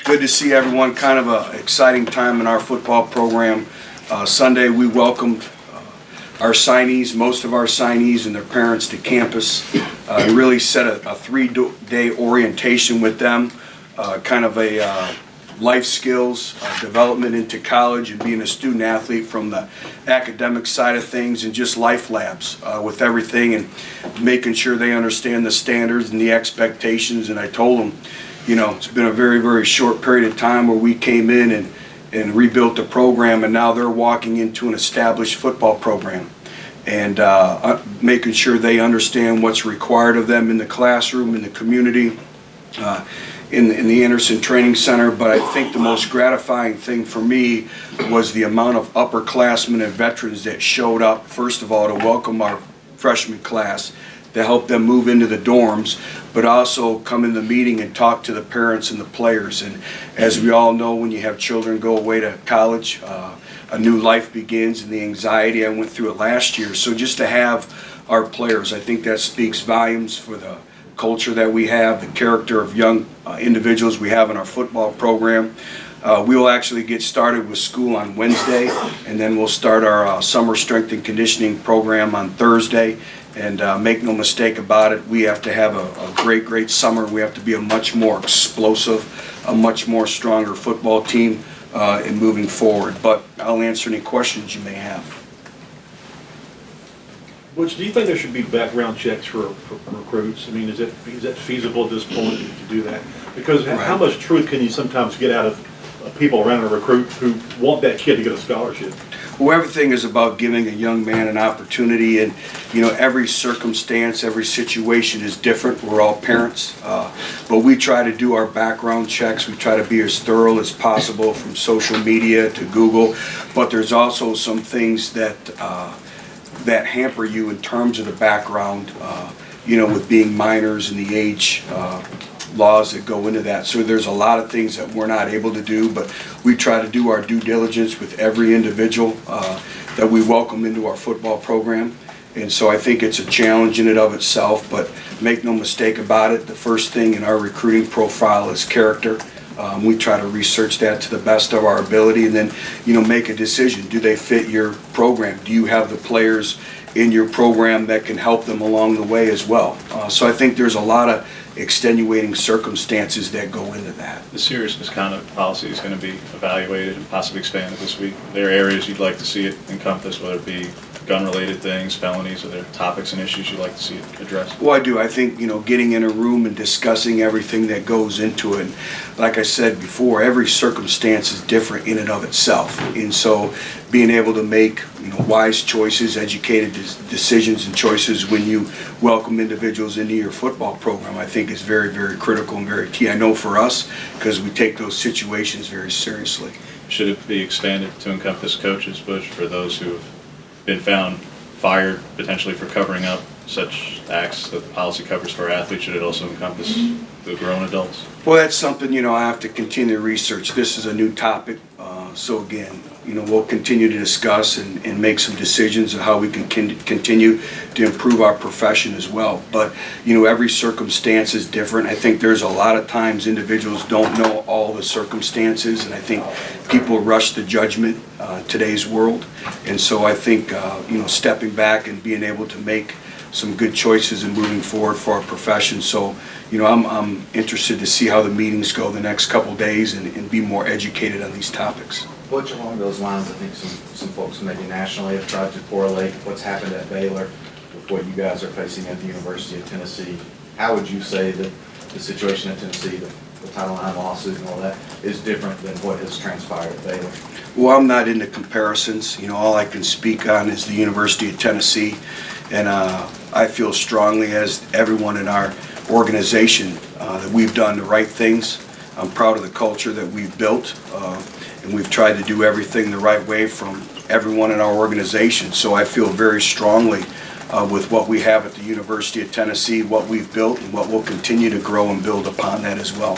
Good to see everyone. Kind of an exciting time in our football program. Sunday we welcomed our signees, most of our signees and their parents to campus. Really set a 3-day orientation with them, kind of a life skills development into college and being a student athlete from the academic side of things, and just life labs with everything and making sure they understand the standards and the expectations. And I told them, you know, it's been a very, very short period of time where we came in and rebuilt the program, and now they're walking into an established football program, and making sure they understand what's required of them in the classroom, in the community, in the Anderson Training Center. But I think the most gratifying thing for me was the amount of upperclassmen and veterans that showed up, first of all, to welcome our freshman class, to help them move into the dorms, but also come in the meeting and talk to the parents and the players. And as we all know, when you have children go away to college, a new life begins, and the anxiety, I went through it last year. So just to have our players, I think that speaks volumes for the culture that we have, the character of young individuals we have in our football program. We will actually get started with school on Wednesday, and then we'll start our summer strength and conditioning program on Thursday. And make no mistake about it, we have to have a great, great summer. We have to be a much more explosive, a much more stronger football team in moving forward. But I'll answer any questions you may have. Butch, do you think there should be background checks for recruits? I mean, is that feasible at this point to do that? Because how much truth can you sometimes get out of people around a recruit who want that kid to get a scholarship? Well, everything is about giving a young man an opportunity, and you know, every circumstance, every situation is different. We're all parents, but we try to do our background checks. We try to be as thorough as possible, from social media to Google. But there's also some things that hamper you in terms of the background, you know, with being minors and the age laws that go into that. So there's a lot of things that we're not able to do, but we try to do our due diligence with every individual that we welcome into our football program. And so I think it's a challenge in and of itself, but make no mistake about it, the first thing in our recruiting profile is character. We try to research that to the best of our ability, and then, you know, make a decision. Do they fit your program? Do you have the players in your program that can help them along the way as well? So I think there's a lot of extenuating circumstances that go into that. The serious misconduct policy is going to be evaluated and possibly expanded this week. There are areas you'd like to see it encompass, whether it be gun-related things, felonies, or there are topics and issues you'd like to see it addressed? Well, I do. I think, you know, getting in a room and discussing everything that goes into it. Like I said before, every circumstance is different in and of itself. And so being able to make, you know, wise choices, educated decisions and choices when you welcome individuals into your football program, I think is very, very critical and very key. I know for us, because we take those situations very seriously. Should it be expanded to encompass coaches, Butch, for those who have been found fired potentially for covering up such acts that the policy covers for athletes? Should it also encompass the grown adults? Well, that's something, you know, I have to continue to research. This is a new topic, so again, you know, we'll continue to discuss and make some decisions on how we can continue to improve our profession as well. But, you know, every circumstance is different. I think there's a lot of times individuals don't know all the circumstances, and I think people rush to judgment today's world. And so I think, you know, stepping back and being able to make some good choices and moving forward for our profession. So, you know, I'm interested to see how the meetings go the next couple days and be more educated on these topics. Butch, along those lines, I think some folks maybe nationally have tried to correlate what's happened at Baylor with what you guys are facing at the University of Tennessee. How would you say that the situation at Tennessee, the Title IX lawsuit and all that, is different than what has transpired at Baylor? Well, I'm not into comparisons. You know, all I can speak on is the University of Tennessee. And I feel strongly, as everyone in our organization, that we've done the right things. I'm proud of the culture that we've built, and we've tried to do everything the right way from everyone in our organization. So I feel very strongly with what we have at the University of Tennessee, what we've built, and what we'll continue to grow and build upon that as well.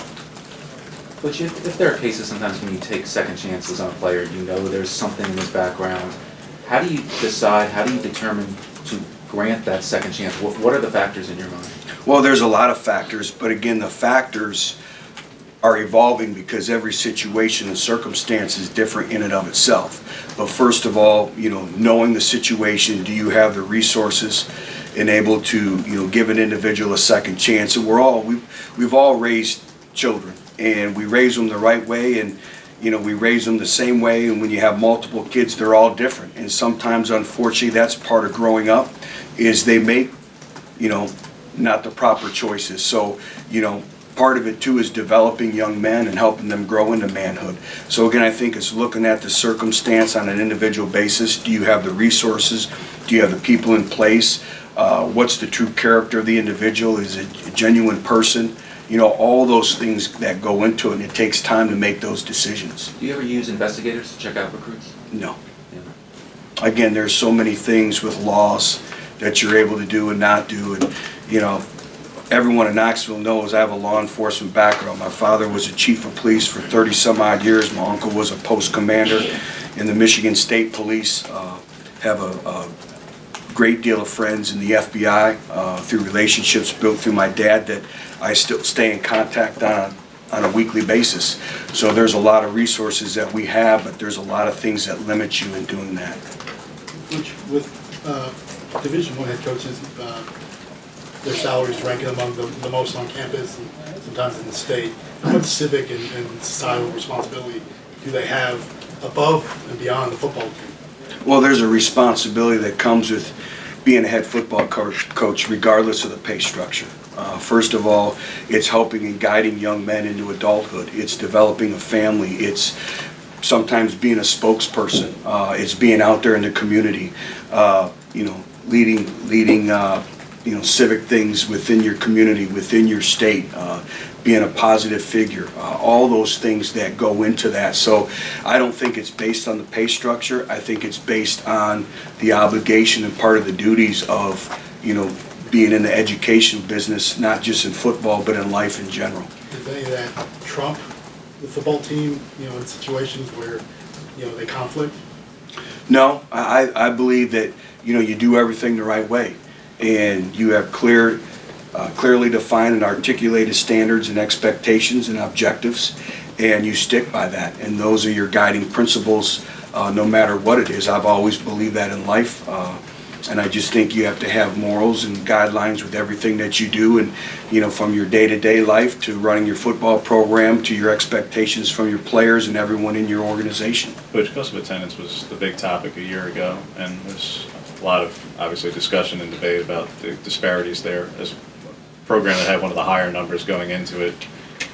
But if there are cases sometimes when you take second chances on a player, you know there's something in his background, how do you decide, how do you determine to grant that second chance? What are the factors in your mind? Well, there's a lot of factors, but again, the factors are evolving because every situation and circumstance is different in and of itself. But first of all, knowing the situation, do you have the resources and able to, give an individual a second chance? And we've all raised children, and we raise them the right way, and we raise them the same way. And when you have multiple kids, they're all different. And sometimes, unfortunately, that's part of growing up, is they make, not the proper choices. So, part of it too is developing young men and helping them grow into manhood. So again, I think it's looking at the circumstance on an individual basis. Do you have the resources? Do you have the people in place? What's the true character of the individual? Is it a genuine person? All those things that go into it, and it takes time to make those decisions. Do you ever use investigators to check out recruits? No. Yeah. Again, there's so many things with laws that you're able to do and not do, and everyone in Knoxville knows I have a law enforcement background. My father was a chief of police for 30 some odd years. My uncle was a post commander in the Michigan State Police. Have a great deal of friends in the FBI through relationships built through my dad that I still stay in contact on a weekly basis. So there's a lot of resources that we have, but there's a lot of things that limit you in doing that. Which, with Division I head coaches, their salaries ranking among the most on campus and sometimes in the state, how much civic and societal responsibility do they have above and beyond the football team? Well, there's a responsibility that comes with being a head football coach regardless of the pay structure. First of all, it's helping and guiding young men into adulthood. It's developing a family. It's sometimes being a spokesperson. It's being out there in the community, leading civic things within your community, within your state, being a positive figure, all those things that go into that. So I don't think it's based on the pay structure. I think it's based on the obligation and part of the duties of, being in the education business, not just in football, but in life in general. Does any of that trump the football team, in situations where, they conflict? No, I believe that, you do everything the right way, and you have clearly defined and articulated standards and expectations and objectives, and you stick by that. And those are your guiding principles, no matter what it is. I've always believed that in life, and I just think you have to have morals and guidelines with everything that you do, and from your day-to-day life to running your football program to your expectations from your players and everyone in your organization. Coach, cost of attendance was the big topic a year ago, and there's a lot of obviously discussion and debate about the disparities there. As a program that had one of the higher numbers going into it,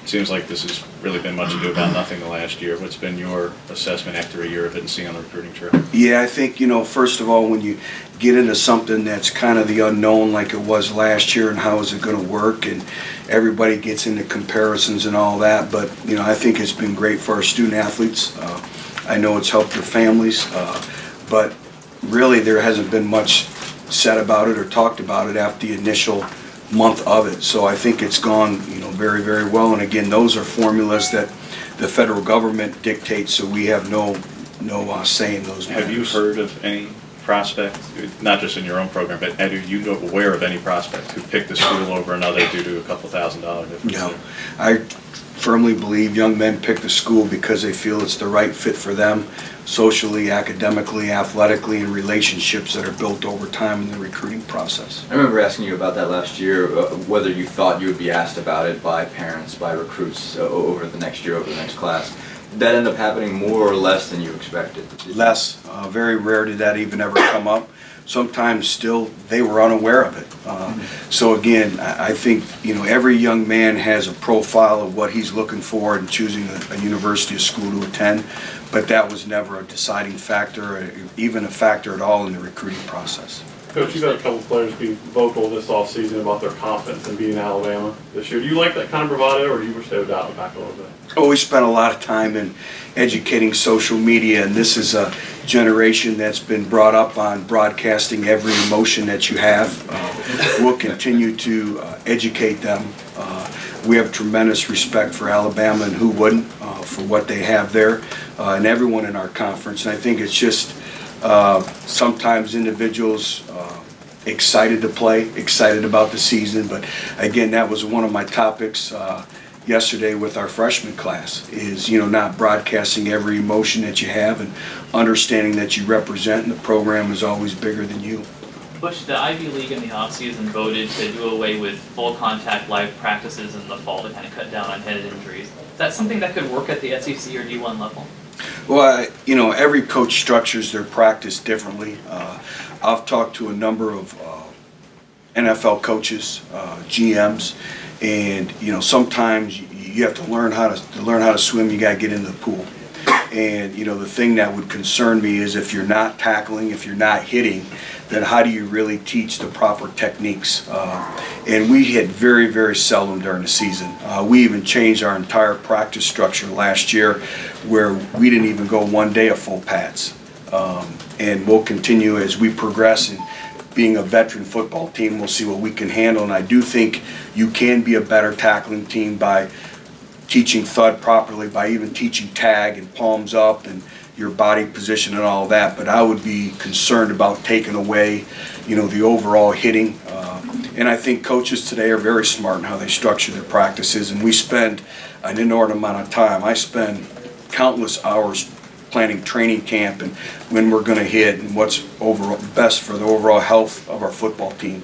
it seems like this has really been much ado about nothing the last year. What's been your assessment after a year of it and seeing on the recruiting trail? Yeah, I think, first of all, when you get into something that's kind of the unknown like it was last year, and how is it going to work, and everybody gets into comparisons and all that, but, I think it's been great for our student athletes. I know it's helped their families, but really there hasn't been much said about it or talked about it after the initial month of it. So I think it's gone, very, very well. And again, those are formulas that the federal government dictates, so we have no say in those matters. Have you heard of any prospect, not just in your own program, but are you aware of any prospect who picked a school over another due to a couple $1,000 difference? No. I firmly believe young men pick the school because they feel it's the right fit for them, socially, academically, athletically, and relationships that are built over time in the recruiting process. I remember asking you about that last year, whether you thought you would be asked about it by parents, by recruits over the next year, over the next class. Did that end up happening more or less than you expected? Less. Very rare did that even ever come up. Sometimes still they were unaware of it. So again, I think every young man has a profile of what he's looking for in choosing a university or school to attend, but that was never a deciding factor, or even a factor at all in the recruiting process. Coach, you've had a couple players be vocal this offseason about their confidence in being Alabama this year. Do you like that kind of bravado, or do you wish they would dial it back a little bit? Oh, we spent a lot of time in educating social media, and this is a generation that's been brought up on broadcasting every emotion that you have. We'll continue to educate them. We have tremendous respect for Alabama, and who wouldn't, for what they have there, and everyone in our conference. And I think it's just sometimes individuals excited to play, excited about the season. But again, that was one of my topics yesterday with our freshman class is, not broadcasting every emotion that you have and understanding that you represent, and the program is always bigger than you. Butch, the Ivy League in the offseason voted to do away with full contact live practices in the fall to kind of cut down on head injuries. Is that something that could work at the SEC or D1 level? Well, every coach structures their practice differently. I've talked to a number of NFL coaches, GMs, and sometimes you have to learn how to swim. You got to get into the pool. And the thing that would concern me is if you're not tackling, if you're not hitting, then how do you really teach the proper techniques? And we hit very, very seldom during the season. We even changed our entire practice structure last year where we didn't even go one day of full pads. And we'll continue as we progress, and being a veteran football team, we'll see what we can handle. And I do think you can be a better tackling team by teaching thud properly, by even teaching tag and palms up and your body position and all that. But I would be concerned about taking away, the overall hitting. And I think coaches today are very smart in how they structure their practices, and we spend an inordinate amount of time. I spend countless hours planning training camp and when we're going to hit and what's overall best for the overall health of our football team.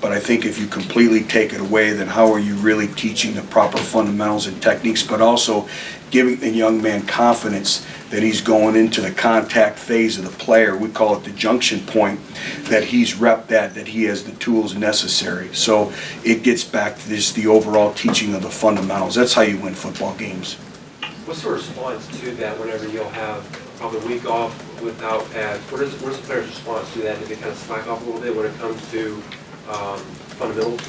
But I think if you completely take it away, then how are you really teaching the proper fundamentals and techniques, but also giving the young man confidence that he's going into the contact phase of the player. We call it the junction point, that he's repped that he has the tools necessary. So it gets back to the overall teaching of the fundamentals. That's how you win football games. What's the response to that whenever you'll have probably a week off without pads? What's the player's response to that? Do they kind of slack off a little bit when it comes to fundamentals?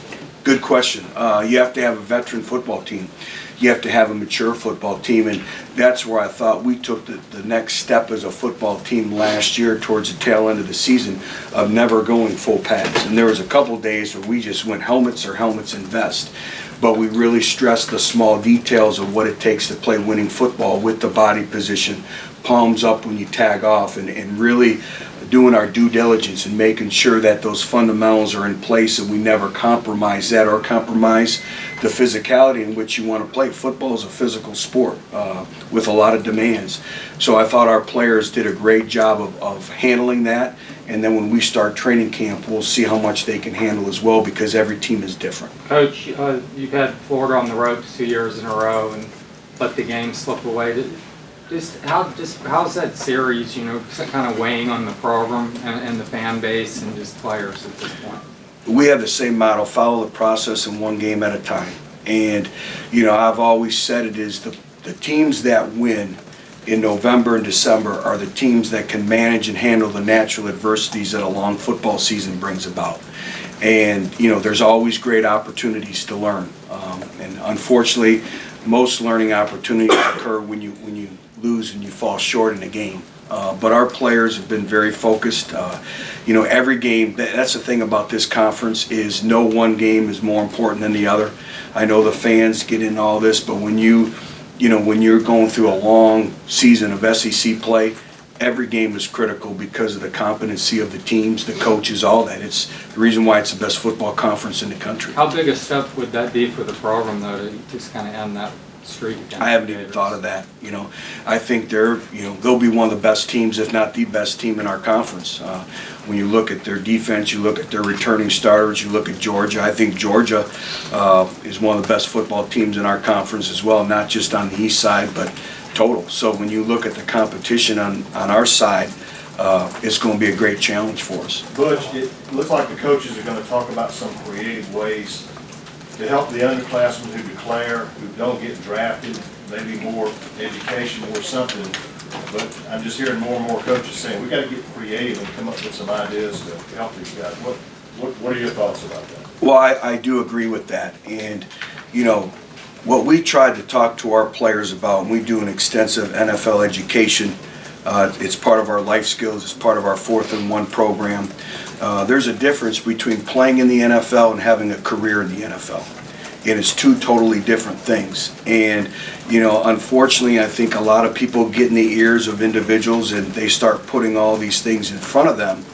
Good question. You have to have a veteran football team. You have to have a mature football team, and that's where I thought we took the next step as a football team last year towards the tail end of the season of never going full pads. And there was a couple days where we just went helmets and vest. But we really stressed the small details of what it takes to play winning football with the body position, palms up when you tag off, and really doing our due diligence and making sure that those fundamentals are in place and we never compromise that or compromise the physicality in which you want to play. Football is a physical sport with a lot of demands. So I thought our players did a great job of handling that. And then when we start training camp, we'll see how much they can handle as well, because every team is different. Coach, you've had Florida on the ropes 2 years in a row and let the game slip away. How's that series, kind of weighing on the program and the fan base and just players at this point? We have the same model: follow the process and one game at a time. And I've always said it is the teams that win in November and December are the teams that can manage and handle the natural adversities that a long football season brings about. And there's always great opportunities to learn. And unfortunately, most learning opportunities occur when you lose and you fall short in a game. But our players have been very focused. Every game, that's the thing about this conference, is no one game is more important than the other. I know the fans get in all this, but when you're going through a long season of SEC play, every game is critical because of the competency of the teams, the coaches, all that. It's the reason why it's the best football conference in the country. How big a step would that be for the program, though, to just kind of end that streak against I haven't the even Gators? thought of that. I think they'll be one of the best teams, if not the best team in our conference. When you look at their defense, you look at their returning starters, you look at Georgia. I think Georgia is one of the best football teams in our conference as well, not just on the east side, but total. So when you look at the competition on our side, it's going to be a great challenge for us. Butch, it looks like the coaches are going to talk about some creative ways to help the underclassmen who declare, who don't get drafted, maybe more education or something. But I'm just hearing more and more coaches saying, we got to get creative and come up with some ideas to help these guys. What are your thoughts about that? Well, I do agree with that. And, what we tried to talk to our players about, and we do an extensive NFL education. It's part of our life skills. It's part of our 4th and 1 program. There's a difference between playing in the NFL and having a career in the NFL. And it's two totally different things. And, unfortunately, I think a lot of people get in the ears of individuals and they start putting all these things in front of them.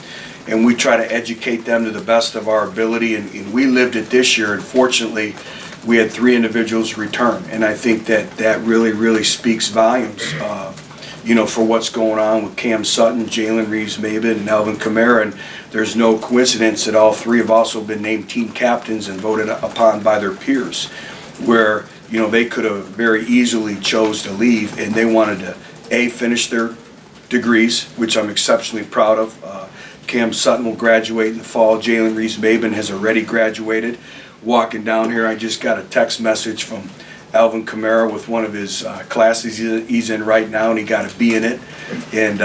And we try to educate them to the best of our ability. And we lived it this year. And fortunately, we had 3 individuals return, and I think that really speaks volumes, for what's going on with Cam Sutton, Jalen Reeves-Maben, and Alvin Kamara. And there's no coincidence that all 3 have also been named team captains and voted upon by their peers, where they could have very easily chose to leave, and they wanted to finish their degrees, which I'm exceptionally proud of. Cam Sutton will graduate in the fall. Jalen Reeves-Maben has already graduated. Walking down here, I just got a text message from Alvin Kamara with one of his classes he's in right now, and he got a B in it. And,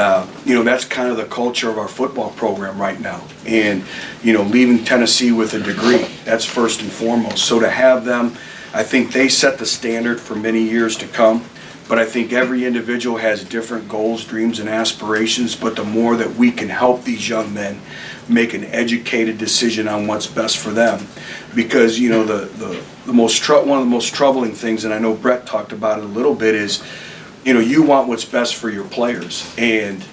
that's kind of the culture of our football program right now. And, leaving Tennessee with a degree, that's first and foremost. So to have them, I think they set the standard for many years to come. But I think every individual has different goals, dreams, and aspirations. But the more that we can help these young men make an educated decision on what's best for them, because one of the most troubling things, and I know Brett talked about it a little bit, is you want what's best for your players, and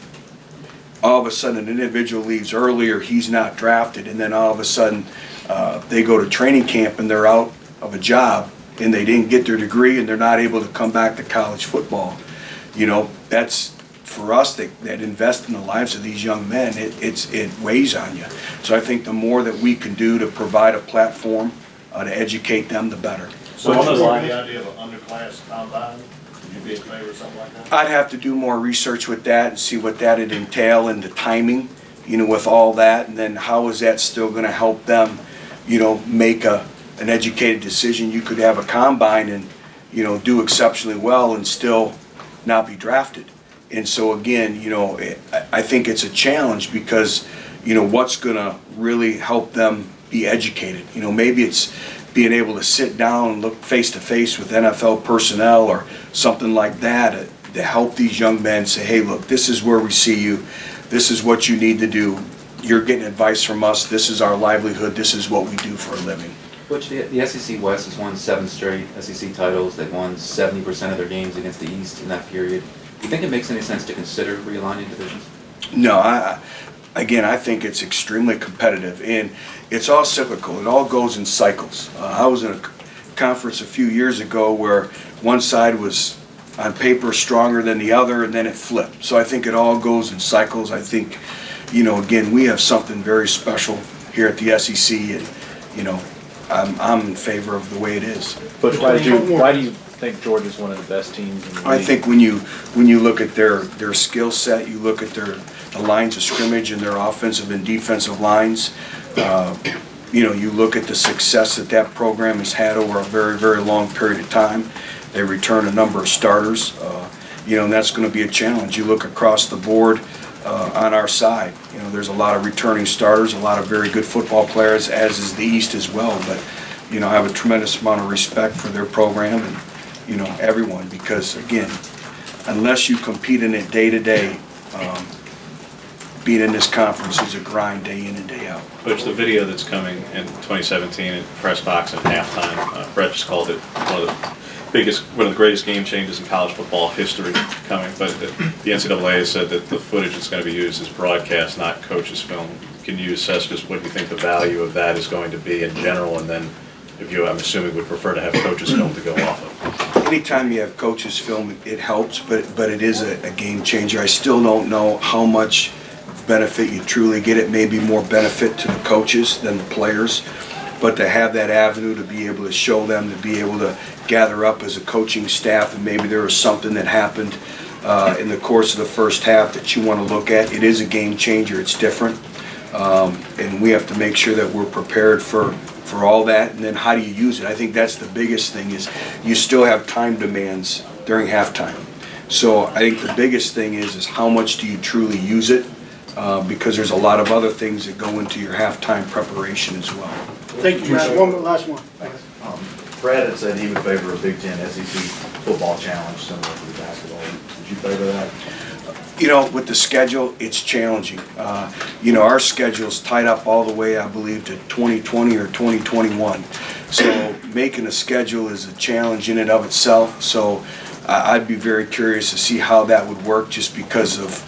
all of a sudden an individual leaves early or he's not drafted, and then all of a sudden they go to training camp and they're out of a job, and they didn't get their degree, and they're not able to come back to college football. That's for us that invest in the lives of these young men. It weighs on you. So I think the more that we can do to provide a platform to educate them, the better. So what's the idea of an underclass combine? Would you be in favor of something like that? I'd have to do more research with that and see what that'd entail and the timing, with all that, and then how is that still going to help them, make an educated decision. You could have a combine and, do exceptionally well and still not be drafted. And so again, I think it's a challenge because, what's going to really help them be educated. Maybe it's being able to sit down and look face to face with NFL personnel or something like that to help these young men say, hey, look, this is where we see you. This is what you need to do. You're getting advice from us. This is our livelihood. This is what we do for a living. Which the SEC West has won 7 straight SEC titles. They've won 70% of their games against the East in that period. Do you think it makes any sense to consider realigning divisions? No, I think it's extremely competitive, and it's all cyclical. It all goes in cycles. I was in a conference a few years ago where one side was on paper stronger than the other, and then it flipped. So I think it all goes in cycles. I think, again, we have something very special here at the SEC, and, I'm in favor of the way it is. But why do you think Georgia's one of the best teams in the league? I think when you look at their skill set, you look at the lines of scrimmage and their offensive and defensive lines, you look at the success that program has had over a very, very long period of time. They return a number of starters, and that's going to be a challenge. You look across the board on our side, there's a lot of returning starters, a lot of very good football players, as is the East as well. But, I have a tremendous amount of respect for their program and, everyone, because, again, unless you compete in it day to day, being in this conference is a grind day in and day out. Which the video that's coming in 2017 at press box at halftime, Brett just called it one of the greatest game changes in college football history coming. But the NCAA has said that the footage that's going to be used is broadcast, not coaches' film. Can you assess just what you think the value of that is going to be in general, and then if you, I'm assuming, would prefer to have coaches' film to go off of? Anytime you have coaches' film, it helps, but it is a game changer. I still don't know how much benefit you truly get. It may be more benefit to the coaches than the players, but to have that avenue to be able to show them, to be able to gather up as a coaching staff, and maybe there was something that happened in the course of the first half that you want to look at. It is a game changer. It's different, and we have to make sure that we're prepared for all that. And then how do you use it? I think that's the biggest thing, is you still have time demands during halftime. So I think the biggest thing is how much do you truly use it, because there's a lot of other things that go into your halftime preparation as well. Thank you, Matt. Last one. Brad had said he would favor a Big Ten SEC football challenge similar to the basketball. Would you favor that? With the schedule, it's challenging. Our schedule's tied up all the way, I believe, to 2020 or 2021. So making a schedule is a challenge in and of itself. So I'd be very curious to see how that would work, just because of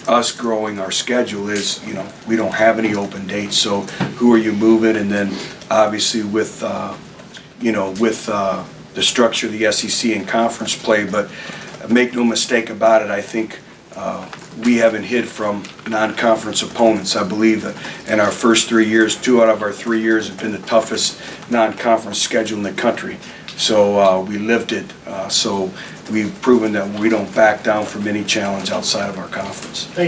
us growing our schedule is, we don't have any open dates. So who are you moving? And then obviously with, with the structure of the SEC and conference play. But make no mistake about it, I think we haven't hid from non-conference opponents. I believe that in our first 3 years, 2 out of our 3 years have been the toughest non-conference schedule in the country. So we lived it. So we've proven that we don't back down from any challenge outside of our conference.